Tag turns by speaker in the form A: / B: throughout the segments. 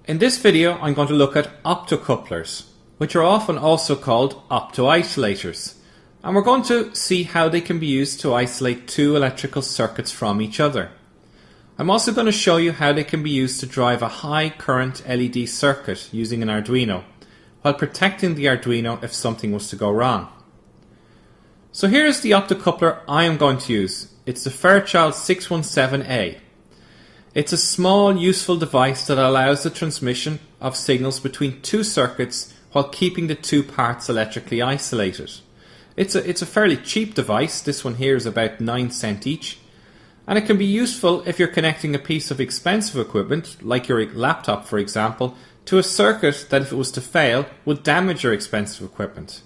A: In this video I'm going to look at optocouplers, which are often also called optoisolators, and we're going to see how they can be used to isolate two electrical circuits from each other. I'm also going to show you how they can be used to drive a high current LED circuit using an Arduino, while protecting the Arduino if something was to go wrong. So here's the optocoupler I am going to use. It's the Fairchild 617A. It's a small, useful device that allows the transmission of signals between two circuits while keeping the two parts electrically isolated. It's a fairly cheap device. This one here is about 9 cents each, and it can be useful if you're connecting a piece of expensive equipment, like your laptop for example, to a circuit that if it was to fail would damage your expensive equipment.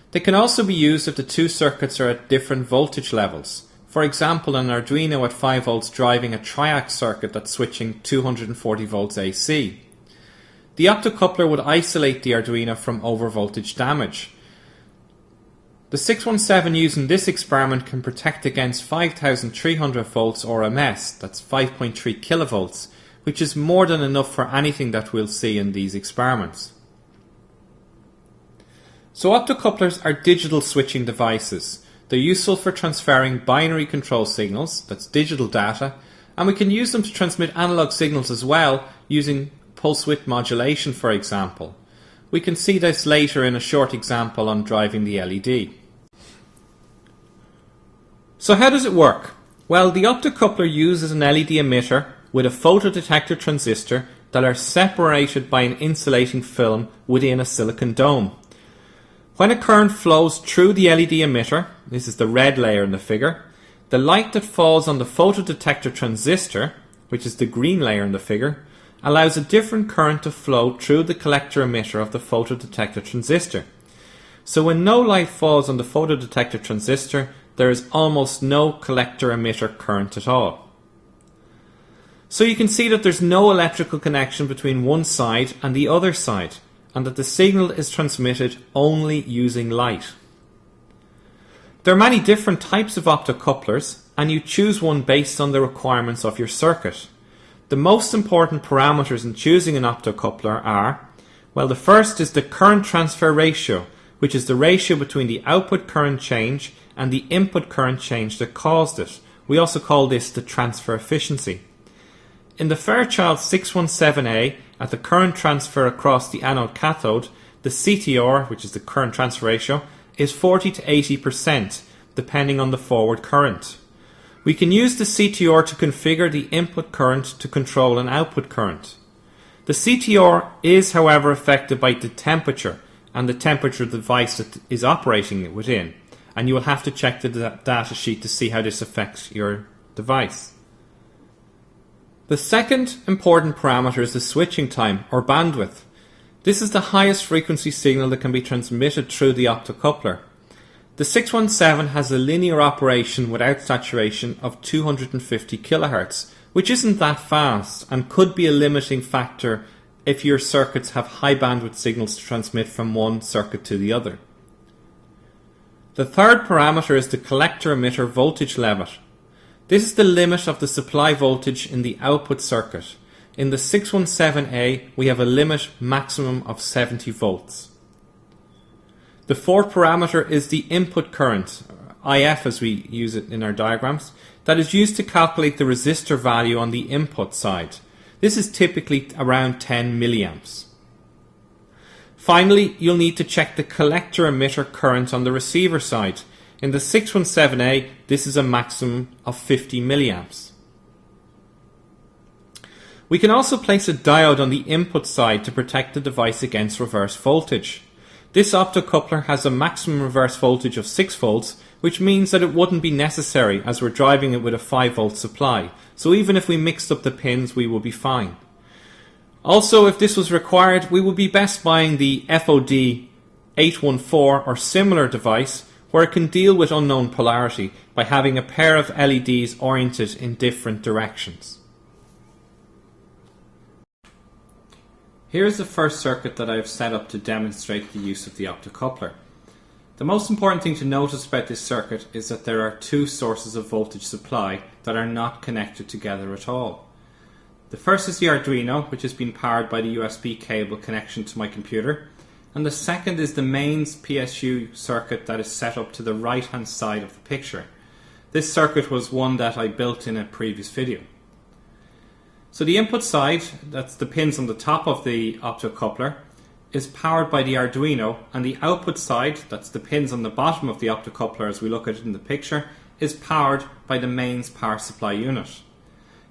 A: They can also be used if the two circuits are at different voltage levels. For example, an Arduino at 5 volts driving a triac circuit that's switching 240 volts AC. The optocoupler would isolate the Arduino from overvoltage damage. The 617 used in this experiment can protect against 5300 volts RMS, that's 5.3 kilovolts, which is more than enough for anything that we'll see in these experiments. So optocouplers are digital switching devices. They're useful for transferring binary control signals, that's digital data, and we can use them to transmit analog signals as well using pulse width modulation, for example. We can see this later in a short example on driving the LED. So how does it work? Well, the optocoupler uses an LED emitter with a photodetector transistor that are separated by an insulating film within a silicon dome. When a current flows through the LED emitter, this is the red layer in the figure, the light that falls on the photodetector transistor, which is the green layer in the figure, allows a different current to flow through the collector emitter of the photodetector transistor. So when no light falls on the photodetector transistor, there is almost no collector emitter current at all. So you can see that there's no electrical connection between one side and the other side, and that the signal is transmitted only using light. There are many different types of optocouplers, and you choose one based on the requirements of your circuit. The most important parameters in choosing an optocoupler are, well, the first is the current transfer ratio, which is the ratio between the output current change and the input current change that caused it. We also call this the transfer efficiency. In the Fairchild 617A, at the current transfer across the anode-cathode, the CTR, which is the current transfer ratio, is 40 to 80%, depending on the forward current. We can use the CTR to configure the input current to control an output current. The CTR is, however, affected by the temperature and the temperature of the device that is operating within, and you will have to check the data sheet to see how this affects your device. The second important parameter is the switching time, or bandwidth. This is the highest frequency signal that can be transmitted through the optocoupler. The 617 has a linear operation without saturation of 250 kHz, which isn't that fast and could be a limiting factor if your circuits have high bandwidth signals to transmit from one circuit to the other. The third parameter is the collector emitter voltage limit. This is the limit of the supply voltage in the output circuit. In the 617A, we have a limit maximum of 70 volts. The fourth parameter is the input current, IF as we use it in our diagrams, that is used to calculate the resistor value on the input side. This is typically around 10 milliamps. Finally, you'll need to check the collector emitter current on the receiver side. In the 617A, this is a maximum of 50 milliamps. We can also place a diode on the input side to protect the device against reverse voltage. This optocoupler has a maximum reverse voltage of 6 volts, which means that it wouldn't be necessary as we're driving it with a 5 volt supply. So even if we mixed up the pins, we will be fine. Also, if this was required, we would be best buying the FOD 814 or similar device, where it can deal with unknown polarity by having a pair of LEDs oriented in different directions. Here's the first circuit that I've set up to demonstrate the use of the optocoupler. The most important thing to notice about this circuit is that there are two sources of voltage supply that are not connected together at all. The first is the Arduino, which has been powered by the USB cable connection to my computer, and the second is the mains PSU circuit that is set up to the right hand side of the picture. This circuit was one that I built in a previous video. So the input side, that's the pins on the top of the optocoupler, is powered by the Arduino, and the output side, that's the pins on the bottom of the optocoupler as we look at it in the picture, is powered by the mains power supply unit.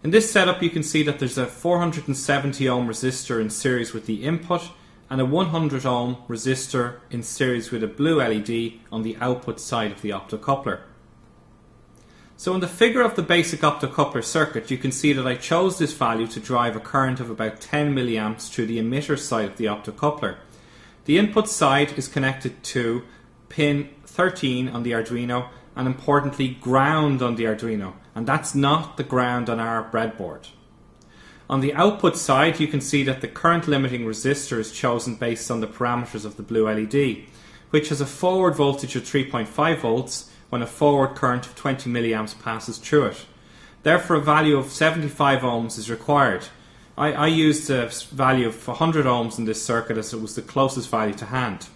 A: In this setup you can see that there's a 470 ohm resistor in series with the input and a 100 ohm resistor in series with a blue LED on the output side of the optocoupler. So in the figure of the basic optocoupler circuit you can see that I chose this value to drive a current of about 10 milliamps through the emitter side of the optocoupler. The input side is connected to pin 13 on the Arduino and importantly ground on the Arduino, and that's not the ground on our breadboard. On the output side you can see that the current limiting resistor is chosen based on the parameters of the blue LED, which has a forward voltage of 3.5 volts when a forward current of 20 milliamps passes through it. Therefore a value of 75 ohms is required. I used a value of 100 ohms in this circuit as it was the closest value to hand.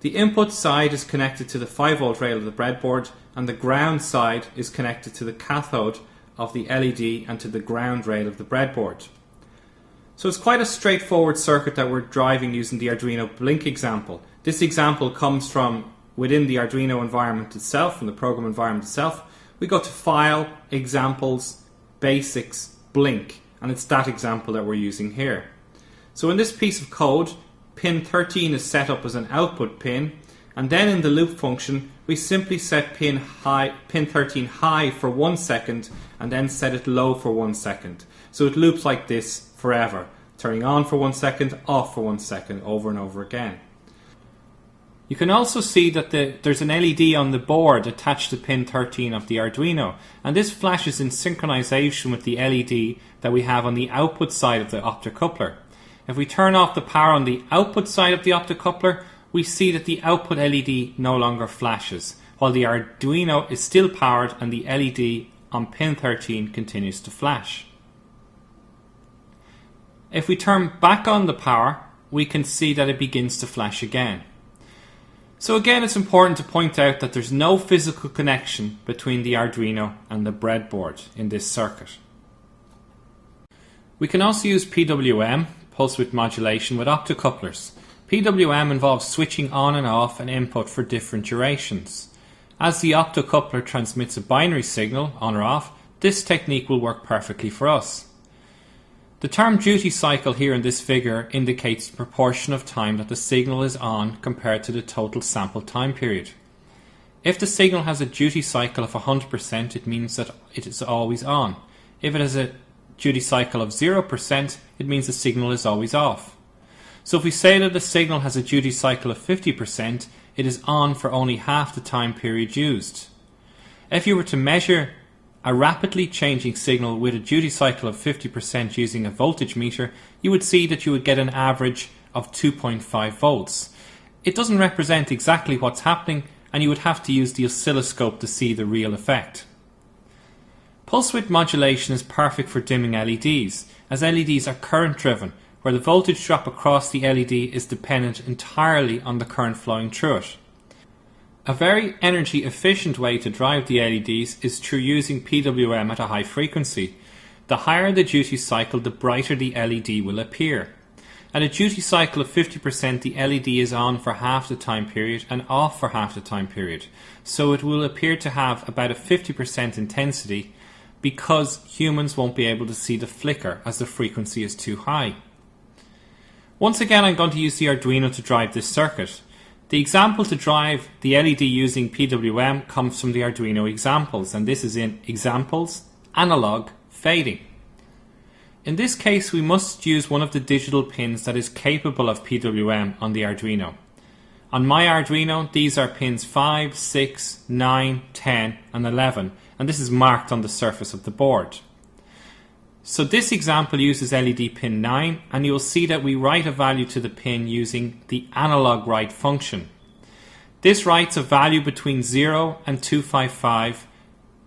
A: The input side is connected to the 5 volt rail of the breadboard, and the ground side is connected to the cathode of the LED and to the ground rail of the breadboard. So it's quite a straightforward circuit that we're driving using the Arduino Blink example. This example comes from within the Arduino environment itself, from the program environment itself. We go to File, Examples, Basics, Blink, and it's that example that we're using here. So in this piece of code, pin 13 is set up as an output pin, and then in the loop function we simply set pin 13 high for 1 second and then set it low for 1 second. So it loops like this forever, turning on for 1 second, off for 1 second, over and over again. You can also see that there's an LED on the board attached to pin 13 of the Arduino, and this flashes in synchronization with the LED that we have on the output side of the optocoupler. If we turn off the power on the output side of the optocoupler, we see that the output LED no longer flashes, while the Arduino is still powered and the LED on pin 13 continues to flash. If we turn back on the power, we can see that it begins to flash again. So again, it's important to point out that there's no physical connection between the Arduino and the breadboard in this circuit. We can also use PWM, pulse width modulation, with optocouplers. PWM involves switching on and off an input for different durations. As the optocoupler transmits a binary signal, on or off, this technique will work perfectly for us. The term duty cycle here in this figure indicates the proportion of time that the signal is on compared to the total sample time period. If the signal has a duty cycle of 100%, it means that it is always on. If it has a duty cycle of 0%, it means the signal is always off. So if we say that the signal has a duty cycle of 50%, it is on for only half the time period used. If you were to measure a rapidly changing signal with a duty cycle of 50% using a voltage meter, you would see that you would get an average of 2.5 volts. It doesn't represent exactly what's happening, and you would have to use the oscilloscope to see the real effect. Pulse width modulation is perfect for dimming LEDs, as LEDs are current driven, where the voltage drop across the LED is dependent entirely on the current flowing through it. A very energy efficient way to drive the LEDs is through using PWM at a high frequency. The higher the duty cycle, the brighter the LED will appear. At a duty cycle of 50%, the LED is on for half the time period and off for half the time period, so it will appear to have about a 50% intensity because humans won't be able to see the flicker as the frequency is too high. Once again, I'm going to use the Arduino to drive this circuit. The example to drive the LED using PWM comes from the Arduino examples, and this is in Examples, Analog, Fading. In this case, we must use one of the digital pins that is capable of PWM on the Arduino. On my Arduino, these are pins 5, 6, 9, 10 and 11, and this is marked on the surface of the board. So this example uses LED pin 9, and you'll see that we write a value to the pin using the analog write function. This writes a value between 0 and 255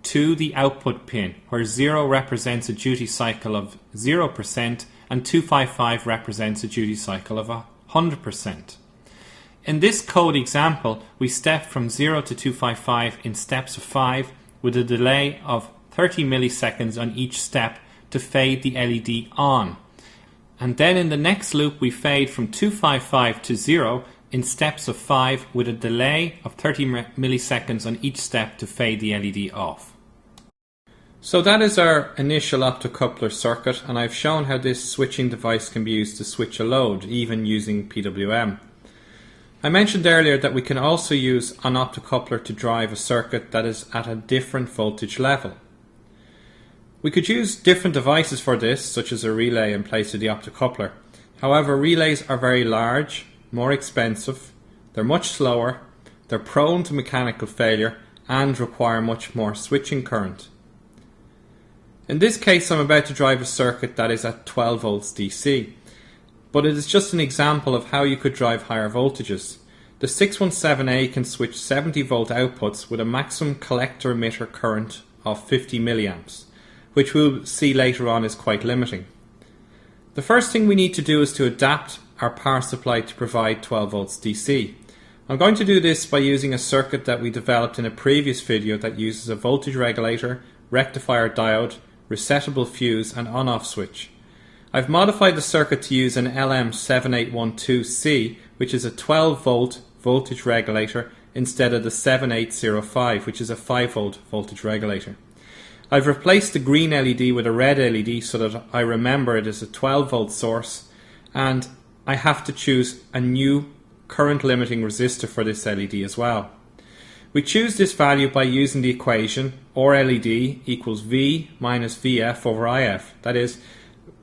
A: to the output pin, where 0 represents a duty cycle of 0% and 255 represents a duty cycle of 100%. In this code example, we step from 0 to 255 in steps of 5 with a delay of 30 milliseconds on each step to fade the LED on. And then in the next loop we fade from 255 to 0 in steps of 5 with a delay of 30 milliseconds on each step to fade the LED off. So that is our initial optocoupler circuit, and I've shown how this switching device can be used to switch a load, even using PWM. I mentioned earlier that we can also use an optocoupler to drive a circuit that is at a different voltage level. We could use different devices for this, such as a relay in place of the optocoupler. However, relays are very large, more expensive, they're much slower, they're prone to mechanical failure, and require much more switching current. In this case, I'm about to drive a circuit that is at 12 volts DC, but it is just an example of how you could drive higher voltages. The 617A can switch 70 volt outputs with a maximum collector emitter current of 50 milliamps, which we'll see later on is quite limiting. The first thing we need to do is to adapt our power supply to provide 12 volts DC. I'm going to do this by using a circuit that we developed in a previous video that uses a voltage regulator, rectifier diode, resettable fuse and on-off switch. I've modified the circuit to use an LM7812C, which is a 12 volt voltage regulator, instead of the 7805, which is a 5 volt voltage regulator. I've replaced the green LED with a red LED so that I remember it is a 12 volt source, and I have to choose a new current limiting resistor for this LED as well. We choose this value by using the equation or LED equals V minus VF over IF, that is,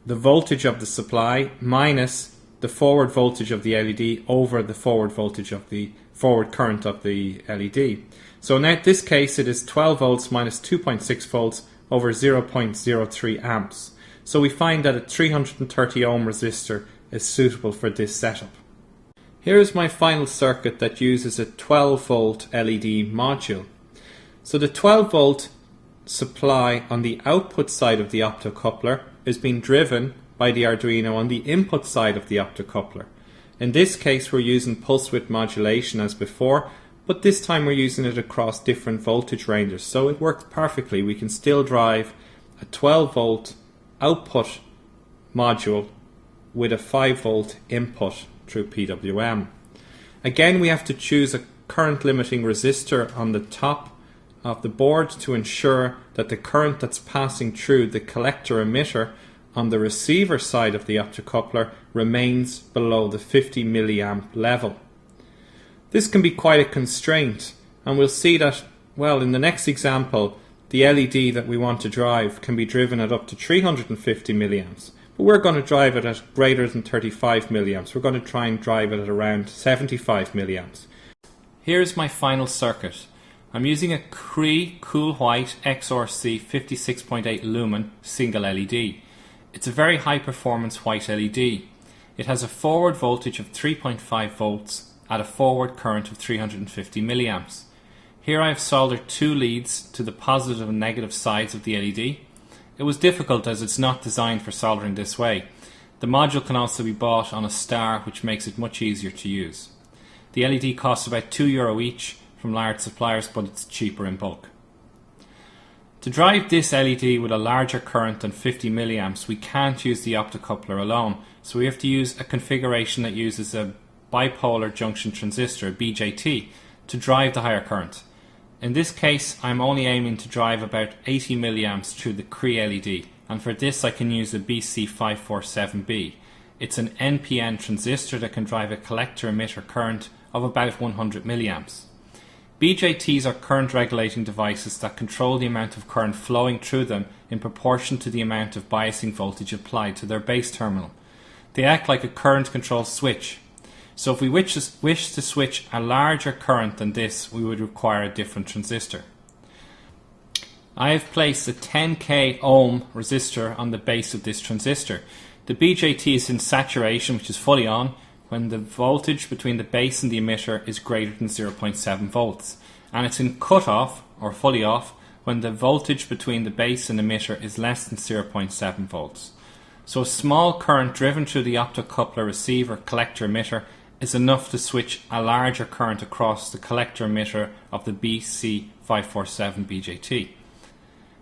A: the voltage of the supply minus the forward voltage of the LED over the forward voltage of the forward current of the LED. So in this case it is 12 volts minus 2.6 volts over 0.03 amps. So we find that a 330 ohm resistor is suitable for this setup. Here is my final circuit that uses a 12 volt LED module. So the 12 volt supply on the output side of the optocoupler is being driven by the Arduino on the input side of the optocoupler. In this case we're using pulse width modulation as before, but this time we're using it across different voltage ranges, so it works perfectly. We can still drive a 12 volt output module with a 5 volt input through PWM. Again, we have to choose a current limiting resistor on the top of the board to ensure that the current that's passing through the collector emitter on the receiver side of the optocoupler remains below the 50 milliamp level. This can be quite a constraint, and we'll see that, well, in the next example, the LED that we want to drive can be driven at up to 350 milliamps. But we're going to drive it at greater than 35 milliamps. We're going to try and drive it at around 75 milliamps. Here's my final circuit. I'm using a Cree Cool White XRC 56.8 lumen single LED. It's a very high performance white LED. It has a forward voltage of 3.5 volts at a forward current of 350 milliamps. Here I have soldered two leads to the positive and negative sides of the LED. It was difficult as it's not designed for soldering this way. The module can also be bought on a star, which makes it much easier to use. The LED costs about €2 each from large suppliers, but it's cheaper in bulk. To drive this LED with a larger current than 50 milliamps, we can't use the optocoupler alone, so we have to use a configuration that uses a bipolar junction transistor, BJT, to drive the higher current. In this case, I'm only aiming to drive about 80 milliamps through the Cree LED, and for this I can use the BC547B. It's an NPN transistor that can drive a collector emitter current of about 100 milliamps. BJTs are current regulating devices that control the amount of current flowing through them in proportion to the amount of biasing voltage applied to their base terminal. They act like a current control switch. So if we wish to switch a larger current than this, we would require a different transistor. I have placed a 10k ohm resistor on the base of this transistor. The BJT is in saturation, which is fully on, when the voltage between the base and the emitter is greater than 0.7 volts. And it's in cut-off, or fully off, when the voltage between the base and emitter is less than 0.7 volts. So a small current driven through the optocoupler receiver collector emitter is enough to switch a larger current across the collector emitter of the BC547 BJT.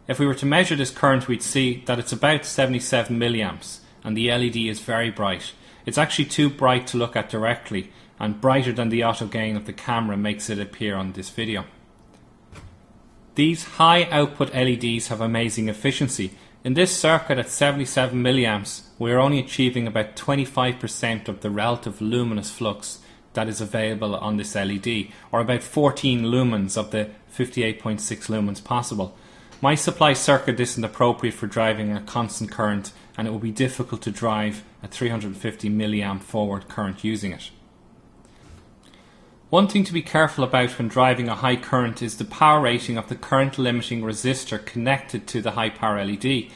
A: If we were to measure this current, we'd see that it's about 77 milliamps and the LED is very bright. It's actually too bright to look at directly, and brighter than the auto gain of the camera makes it appear on this video. These high output LEDs have amazing efficiency. In this circuit at 77 milliamps, we are only achieving about 25% of the relative luminous flux that is available on this LED, or about 14 lumens of the 58.6 lumens possible. My supply circuit isn't appropriate for driving a constant current, and it will be difficult to drive a 350 milliamp forward current using it. One thing to be careful about when driving a high current is the power rating of the current limiting resistor connected to the high power LED.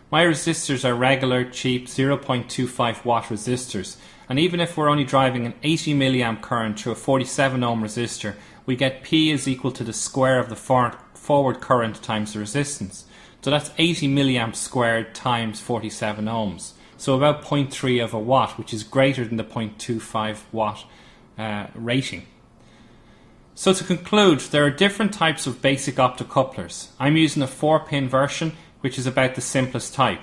A: My resistors are regular, cheap 0.25 watt resistors, and even if we're only driving an 80 milliamp current through a 47 ohm resistor, we get P is equal to the square of the forward current times the resistance. So that's 80 milliamps squared times 47 ohms. So about 0.3 of a watt, which is greater than the 0.25 watt rating. So to conclude, there are different types of basic optocouplers. I'm using a 4-pin version, which is about the simplest type.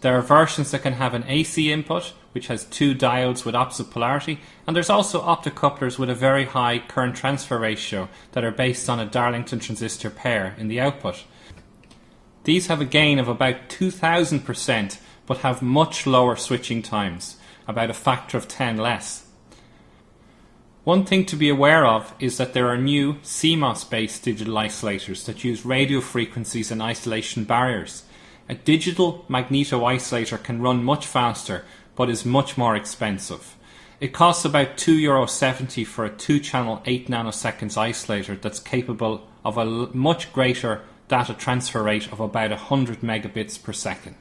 A: There are versions that can have an AC input, which has 2 diodes with opposite polarity, and there's also optocouplers with a very high current transfer ratio that are based on a Darlington transistor pair in the output. These have a gain of about 2000%, but have much lower switching times, about a factor of 10 less. One thing to be aware of is that there are new CMOS-based digital isolators that use radio frequencies and isolation barriers. A digital magneto isolator can run much faster, but is much more expensive. It costs about €2.70 for a 2-channel 8 nanoseconds isolator that's capable of a much greater data transfer rate of about 100 megabits per second.